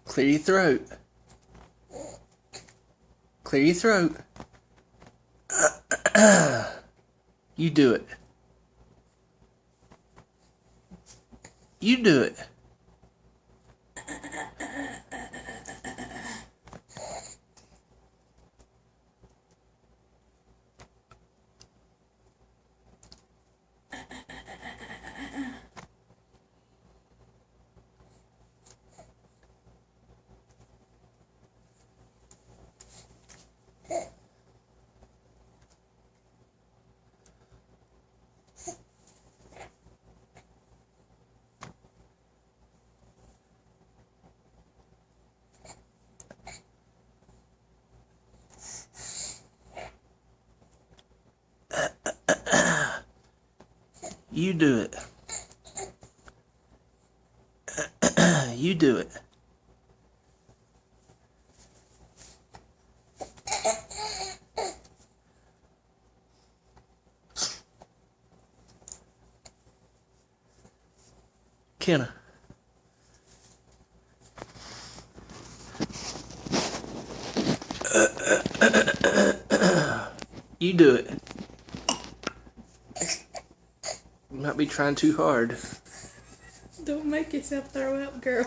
Clear your throat. Clear your throat. You do it. You do it. You do it. You do it. Kenna. You do it. You might be trying too hard. Don't make yourself throw up, girl.